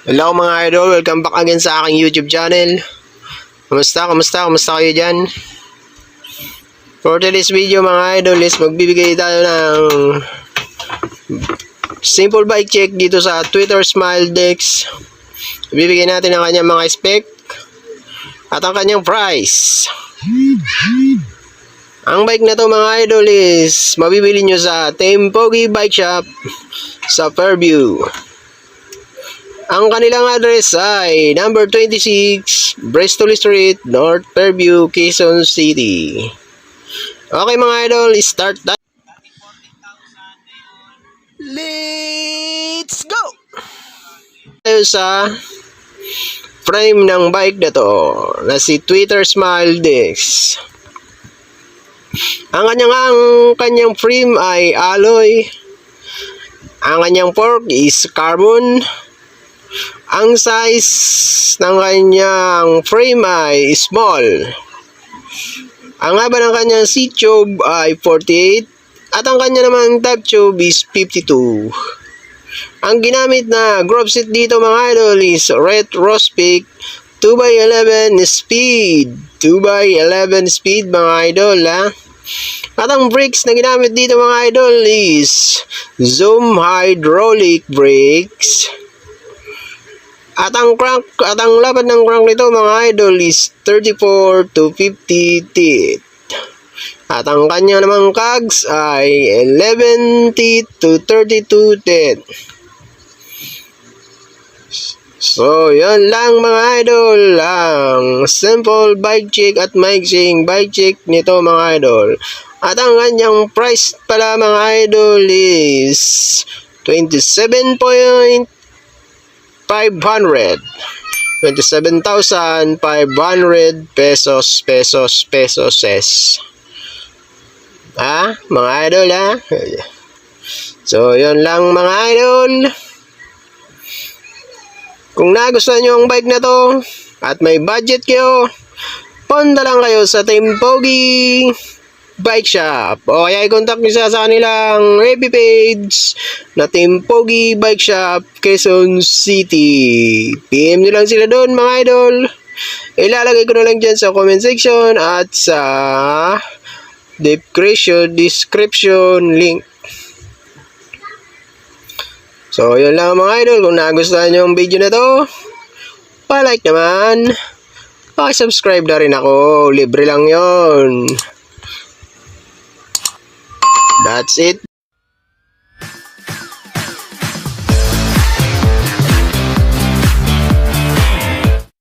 Hello mga idol, welcome back again sa aking YouTube channel. Kumusta kayo dyan? For today's video mga idol is magbibigay tayo ng simple bike check dito sa Twitter Smiledex. Bibigyan natin ang kanyang mga spec at ang kanyang price. Ang bike na to mga idol is mabibili nyo sa Team Pogi Bike Shop sa Fairview. Ang kanilang address ay number 26 Bristol Street, North Fairview, Quezon City. Okay mga idol, start tayo. Let's go! Tayo sa frame ng bike na to na si Twitter Smiledex. Ang kanyang frame ay alloy. Ang kanyang fork is carbon. Ang size ng kanyang frame ay small. Ang haba ng kanyang seat tube ay 48 at ang kanya namang top tube is 52. Ang ginamit na grove seat dito mga idol is Red Rospic 2x11 speed. 2x11 speed mga idol ha. At ang brakes na ginamit dito mga idol is Zoom hydraulic brakes. At ang lapad ng crank nito mga idol is 34 to 50 teeth. At ang kanya namang cogs ay 11 teeth to 32 teeth. So, yan lang mga idol, ang simple bike check at mixing bike check nito mga idol. At ang kanyang price pala mga idol is 27,500 pesos. Mga idol So, yun lang mga idol. Kung nagustuhan nyo ang bike na to at may budget kayo, punta lang kayo sa Team Pogi Bike Shop o kaya i-contact nyo sa kanilang FB page na Team Pogi Bike Shop Quezon City. PM nyo lang sila doon mga idol. Ilalagay ko na lang dyan sa comment section at sa description link. So yun lang mga idol, kung nagustuhan nyo ang video na to, pa-like naman, pa-subscribe na rin ako, libre lang yon. That's it.